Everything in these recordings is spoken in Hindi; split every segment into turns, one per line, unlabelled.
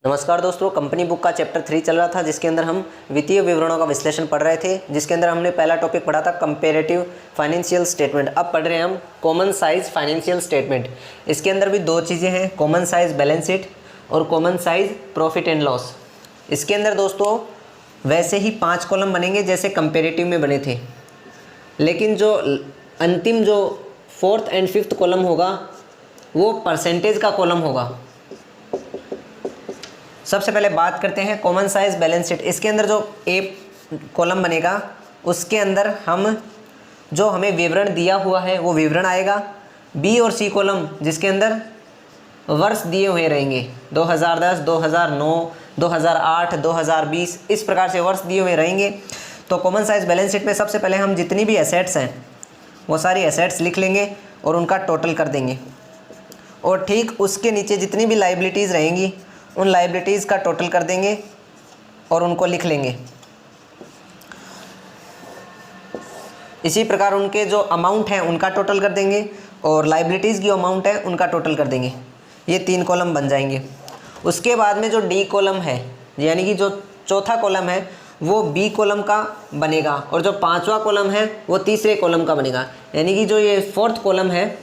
नमस्कार दोस्तों, कंपनी बुक का चैप्टर 3 चल रहा था जिसके अंदर हम वित्तीय विवरणों का विश्लेषण पढ़ रहे थे। जिसके अंदर हमने पहला टॉपिक पढ़ा था कंपैरेटिव फाइनेंशियल स्टेटमेंट। अब पढ़ रहे हैं हम कॉमन साइज फाइनेंशियल स्टेटमेंट। इसके अंदर भी दो चीज़ें हैं, कॉमन साइज बैलेंस शीट और common size profit and loss. इसके अंदर दोस्तों वैसे ही 5 कॉलम बनेंगे जैसे कंपेरेटिव में बने थे, लेकिन जो अंतिम जो 4th एंड 5th कॉलम होगा वो परसेंटेज का कॉलम होगा। सबसे पहले बात करते हैं कॉमन साइज बैलेंस शीट। इसके अंदर जो ए कॉलम बनेगा उसके अंदर हम जो हमें विवरण दिया हुआ है वो विवरण आएगा। बी और सी कॉलम जिसके अंदर वर्ष दिए हुए रहेंगे, 2010, 2009, 2008, 2020, इस प्रकार से वर्ष दिए हुए रहेंगे। तो कॉमन साइज बैलेंस शीट में सबसे पहले हम जितनी भी एसेट्स हैं वो सारी एसेट्स लिख लेंगे और उनका टोटल कर देंगे, और ठीक उसके नीचे जितनी भी लाइबिलिटीज़ रहेंगी उन लाइबिलिटीज़ का टोटल कर देंगे और उनको लिख लेंगे। इसी प्रकार उनके जो अमाउंट हैं उनका टोटल कर देंगे और लाइबिलिटीज़ की अमाउंट है उनका टोटल कर देंगे। ये 3 कॉलम बन जाएंगे। उसके बाद में जो डी कॉलम है, यानी कि जो चौथा कॉलम है, वो बी कॉलम का बनेगा, और जो 5वां कॉलम है वो तीसरे कॉलम का बनेगा। यानी कि जो ये 4th कॉलम है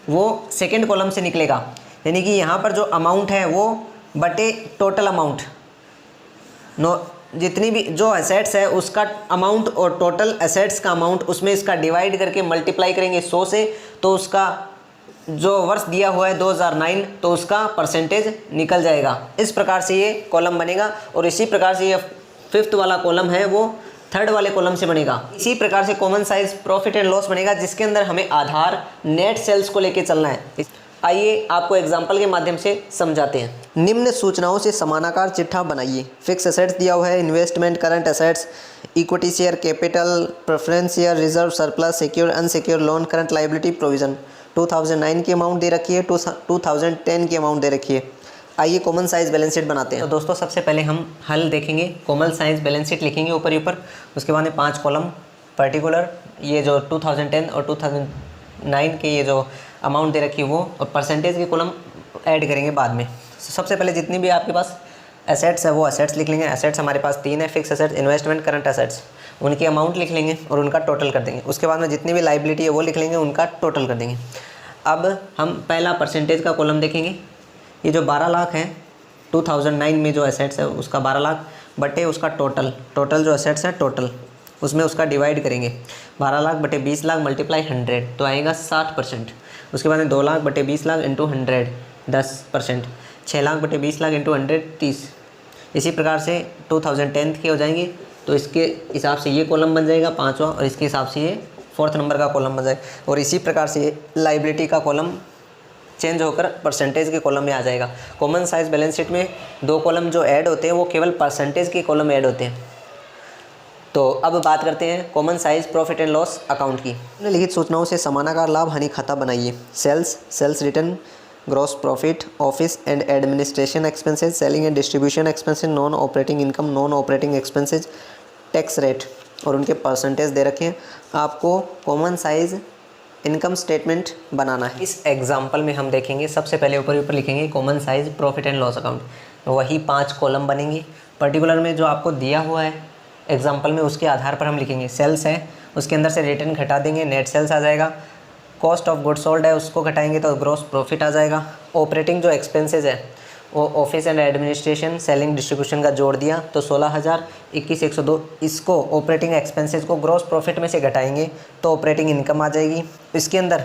वो 2nd कॉलम से निकलेगा। यानी कि यहाँ पर जो अमाउंट है वो बटे टोटल अमाउंट, जितनी भी जो एसेट्स है उसका अमाउंट और टोटल एसेट्स का अमाउंट, उसमें इसका डिवाइड करके मल्टीप्लाई करेंगे 100 से, तो उसका जो वर्ष दिया हुआ है 2009, तो उसका परसेंटेज निकल जाएगा। इस प्रकार से ये कॉलम बनेगा। और इसी प्रकार से ये 5th वाला कॉलम है वो 3rd वाले कॉलम से बनेगा। इसी प्रकार से common size profit and loss बनेगा, जिसके अंदर हमें आधार नेट सेल्स को लेके चलना है। आइए आपको एग्जाम्पल के माध्यम से समझाते हैं। निम्न सूचनाओं से समानाकार चिट्ठा बनाइए। फिक्स एसेट्स दिया हुआ है, investment, current assets, equity share capital, preference share, reserve, surplus, secure, unsecure loan, current liability, provision. 2009 की अमाउंट दे रखी है, 2010 की अमाउंट दे रखी है। आइए कॉमन साइज बैलेंस शीट बनाते हैं। तो दोस्तों सबसे पहले हम हल देखेंगे, कॉमन साइज बैलेंस शीट लिखेंगे ऊपर ही ऊपर। उसके बाद में 5 कॉलम पर्टिकुलर, ये जो 2010 और 2009 के ये जो अमाउंट दे रखी है वो, और परसेंटेज की कॉलम ऐड करेंगे बाद में। सबसे पहले जितनी भी आपके पास एसेट्स है वो एसेट्स लिख लेंगे। एसेट्स हमारे पास 3 है, fix assets, investment, current assets. उनकी अमाउंट लिख लेंगे और उनका टोटल कर देंगे। उसके बाद में जितनी भी लाइबिलिटी है वो लिख लेंगे, उनका टोटल कर देंगे। अब हम पहला परसेंटेज का कॉलम देखेंगे। ये जो 12 लाख है 2009 में जो एसेट्स है उसका 12 लाख बटे उसका टोटल जो एसेट्स है टोटल, उसमें उसका डिवाइड करेंगे। 12 लाख बटे 20 लाख मल्टीप्लाई 100, तो आएगा 60%। उसके बाद में 2 लाख बटे 20 लाख इंटू 100 10%। 6 लाख बटे 20 लाख इंटू 100 30। इसी प्रकार से 2010 के हो जाएंगे, तो इसके हिसाब से ये कॉलम बन जाएगा 5वां, और इसके हिसाब से ये 4th नंबर का कॉलम बन जाएगा। और इसी प्रकार से लाइबिलिटी का कॉलम चेंज होकर परसेंटेज के कॉलम में आ जाएगा। कॉमन साइज बैलेंस शीट में 2 कॉलम जो ऐड होते हैं वो केवल परसेंटेज के कॉलम ऐड होते हैं। तो अब बात करते हैं common size profit and loss account की। निम्नलिखित सूचनाओं से समानाकार लाभ हानि खाता बनाइए। Sales return, gross profit, office and administration expenses, selling and distribution expenses, non operating income, non operating expenses, tax rate, और उनके परसेंटेज दे रखे हैं। आपको कॉमन साइज इनकम स्टेटमेंट बनाना है। इस एग्जाम्पल में हम देखेंगे, सबसे पहले ऊपर लिखेंगे common size profit and loss account. वही 5 कॉलम बनेंगे। पर्टिकुलर में जो आपको दिया हुआ है एग्जाम्पल में उसके आधार पर हम लिखेंगे। सेल्स है, उसके अंदर से रिटर्न घटा देंगे, नेट सेल्स आ जाएगा। कॉस्ट ऑफ गुड्स सोल्ड है, उसको घटाएंगे तो ग्रॉस प्रॉफिट आ जाएगा। ऑपरेटिंग जो एक्सपेंसेस है वो office and administration, selling, distribution का जोड़ दिया तो 16,000, 21,102। इसको ऑपरेटिंग एक्सपेंसेस को ग्रॉस प्रॉफिट में से घटाएंगे तो ऑपरेटिंग इनकम आ जाएगी। इसके अंदर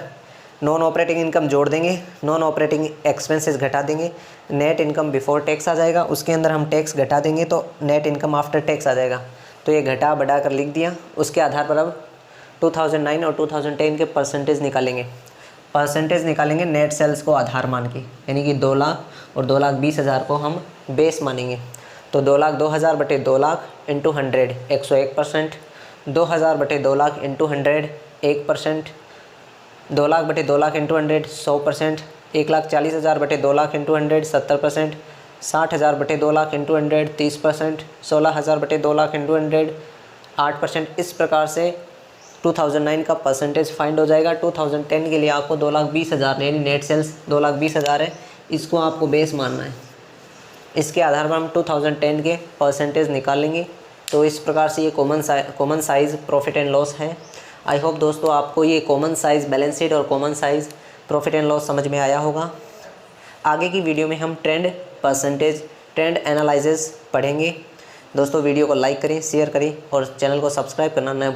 नॉन ऑपरेटिंग इनकम जोड़ देंगे, नॉन ऑपरेटिंग एक्सपेंसेस घटा देंगे, नेट इनकम बिफोर टैक्स आ जाएगा। उसके अंदर हम टैक्स घटा देंगे तो नेट इनकम आफ्टर टैक्स आ जाएगा। तो ये घटा बढ़ा कर लिख दिया। उसके आधार पर अब 2009 और 2010 के परसेंटेज निकालेंगे नेट सेल्स को आधार मान के, यानी कि 2 लाख और 2,20,000 को हम बेस मानेंगे। तो 2 लाख 2,000 बटे 2 लाख इंटू 100 101%, 2,000 बटे 2 लाख इंटू 100 1%, 2 लाख बटे 2 लाख इंटू 100 100%, 1,40,000 बटे 2 लाख इंटू 100 70%, 60,000 बटे 2 लाख इंटू 100 30%, 16,000 बटे 2 लाख इंटू 100 8%। इस प्रकार से 2009 का परसेंटेज फाइंड हो जाएगा। 2010 के लिए आपको 2,20,000 यानी नेट सेल्स 2,20,000 है, इसको आपको बेस मानना है। इसके आधार पर हम 2010 के परसेंटेज निकाल लेंगे। तो इस प्रकार से ये common size profit and loss है। आई होप दोस्तों आपको ये कॉमन साइज़ बैलेंस शीट और common size profit and loss समझ में आया होगा। आगे की वीडियो में हम ट्रेंड परसेंटेज, ट्रेंड एनालिसिस पढ़ेंगे। दोस्तों वीडियो को लाइक करें, शेयर करें और चैनल को सब्सक्राइब करना न